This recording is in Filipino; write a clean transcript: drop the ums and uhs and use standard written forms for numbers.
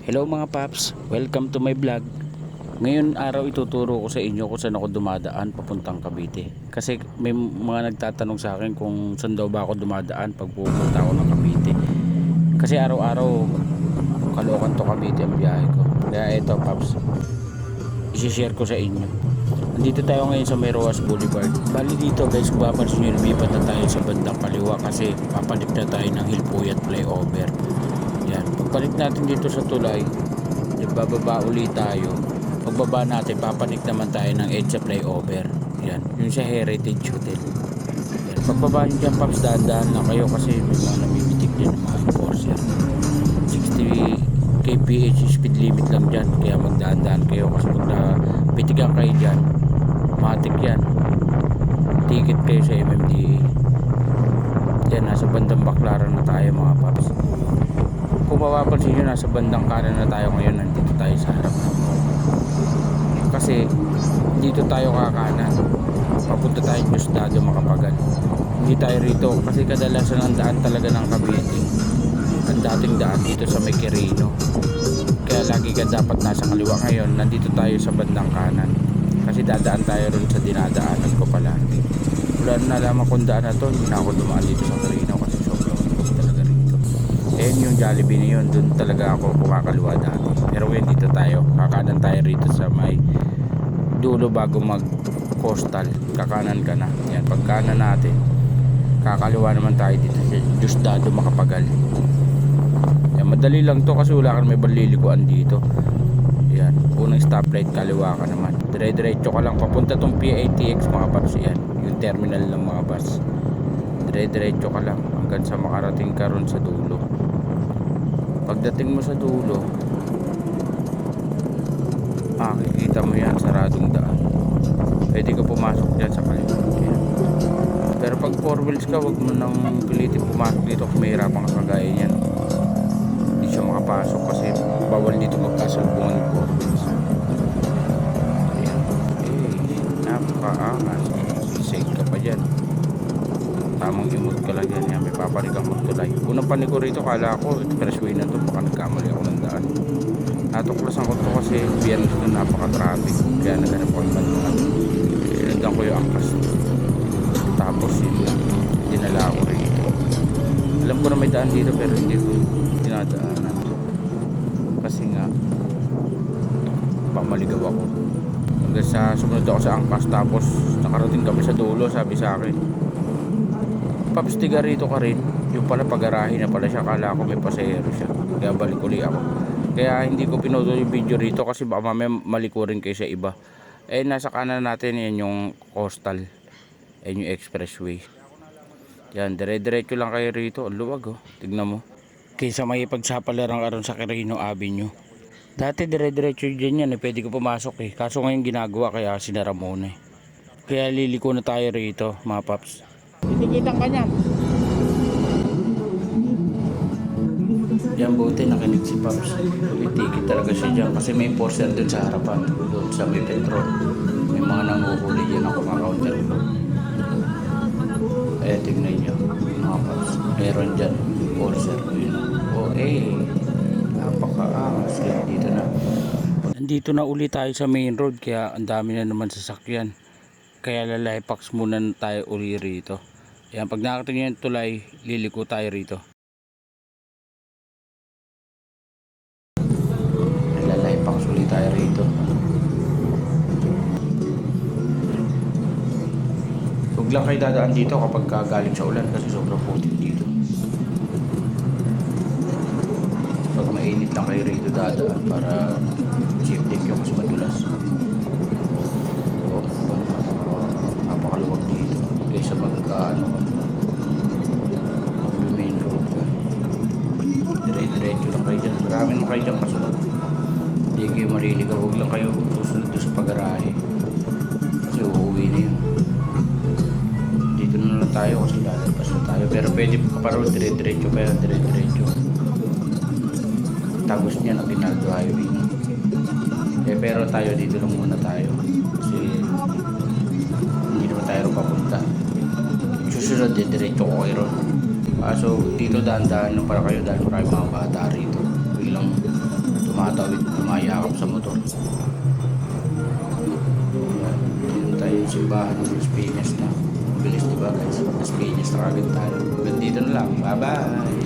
Hello mga paps, welcome to my vlog. Ngayon araw ituturo ko sa inyo kung saan ako dumadaan papuntang Cavite. Kasi may mga nagtatanong sa akin kung saan daw ba ako dumadaan pag pupunta ako ng Cavite. Kasi araw-araw Caloocan to Cavite ang biyahe ko. Kaya ito paps, isi-share ko sa inyo. Nandito tayo ngayon sa Roas Boulevard. Bali dito guys, kung papansin nyo, lumipat na tayo sa bandang kaliwa kasi papalit na tayo ng Hilpuyat flyover. Yan, pagbalik natin dito sa tulay, bababa ulit tayo. Pagbaba natin, papanik naman tayo ng EDSA flyover. Yan, yung sa Heritage Hotel. Yan, pagbaba nyo dyan paps, dahan-dahan na kayo kasi may mga namibitik din ng mga enforcer. 60 kph speed limit lang dyan, kaya magdahan-dahan kayo kasi pag napitigan kayo dyan, matik yan, ticket kayo sa MMDA. Yan, nasa bandang Baclaran na tayo mga paps. Kung mapapansin nyo, nasa bandang kanan na tayo ngayon. Nandito tayo sa harap ng mall. Kasi dito tayo kakanan, papunta tayo Diosdado Macapagal. Hindi tayo rito kasi kadalasan ang daan talaga ng Cavite, ang dating daan dito sa may Quirino. Kaya lagi ka dapat nasa kaliwa. Ngayon nandito tayo sa bandang kanan kasi dadaan tayo ron sa dinadaanan ko pala. Wala na lamang kung daan na to. Hindi na ako dumaan dito sa Quirino kasi sobrang lubog talaga rito. Yung Jollibee na yun, dun talaga ako kumakaliwa dati. Pero ngayon dito tayo, kakanan tayo rito sa may dulo bago mag coastal. Kakanan ka na. Yan, pagkanan natin, kakaliwa naman tayo dito sa Diosdado Macapagal. Yan, madali lang to kasi wala kang may balilikuan dito. Yan, unang stoplight, kaliwa ka naman. Dire-diretso ka lang papunta tong PATX mga paps. Yan, yung terminal ng mga bus. Dire-diretso ka lang hanggang sa makarating ka ron sa dulo. Pagdating mo sa dulo, makikita mo yan, saradong daan. Pwede ka pumasok dyan sa kaliwa. Pero pag 4 wheels ka, wag mo nang pilitin pumasok dito kung mahirapan ka kagaya yan. Hindi siya makapasok kasi bawal dito magkasalubungan ng 4 wheels. Ayan. Napaka-angas. Sisig ka pa dyan. Tamang imod ka lang yan. May papanik ang magtulay. Unang panik ko rito, kala ko expressway na to, baka nagkamali ako ng daan. Natuklasan ko to kasi biyernes na napaka-traffic, kaya naghanap ko ng bantuan. Sinundan ko yung angkas, tapos yun lang, dinala ako rito. Alam ko na may daan dito pero hindi ko dinadaanan kasi nga pamaligaw ako. Hanggang sa sumunod ako sa angkas, tapos nakarating kami sa dulo. Sabi sa akin, "Paps, tiga rito ka rin." Yung pala pagarahe na pala siya, kala ko may pasahero siya, kaya balik uli ako. Kaya hindi ko pinutol yung video rito kasi baka mamaya malikurin kayo sa iba. Nasa kanan natin yan yung coastal, yung expressway. Yan, dire-diretso lang kayo rito. Ang luwag oh, tignan mo. Kaysa may pagsapalaran aron sa Quirino Avenue. Dati dire-diretso dyan yan, pwede ko pumasok kaso ngayon ginagawa kaya sinara muna Kaya liliko na tayo rito mga paps. Titikitan ka niyan. Diyan buti nakinig si Paps. Itikit talaga siya dyan kasi may enforcer dun sa harapan, doon sa may petrol. May mga nanguhuli dyan ako mga-counter ko. Tignan nyo mga Paps, meron dyan enforcer. Napaka-angas. Dito na. Nandito na uli tayo sa main road kaya ang dami na naman sasakyan. Kaya lalay-paks muna tayo uli rito. Yan, pag nakarating yung tulay, liliko tayo rito. Lalay-paks tayo rito. Huwag lang kayo dadaan dito kapag galing sa ulan kasi sobrang putik dito. Pag mainit lang kayo rito dadaan para safety nyo kasi madulas. Napakaluwag dito kaysa magkaano main road ka. Dire-diretso lang kayo dyan. Marami naman kayo dyan kasunod. Hindi kayo mariligaw. Huwag lang kayo susunod doon sa pag-arahe kasi uuwi na yun. Dito na lang tayo kasi lalabas na tayo. Pero pwede pa parang dire-diretso kaya dire-diretso. Tagos niya na Ginaldo Highway. Pero tayo dito lang muna tayo kasi hindi naman tayo papunta. Susunod diretso ko kayo ron. So dito daan-daan lang para kayo dahil marami mga bata rito. Biglang tumatawid, tumayakap sa motor. Yan, yun tayo yung simbahan ng Las Piñas na. Bilis diba guys? Las Piñas na kagad tayo. Ganito na lang. Bye bye!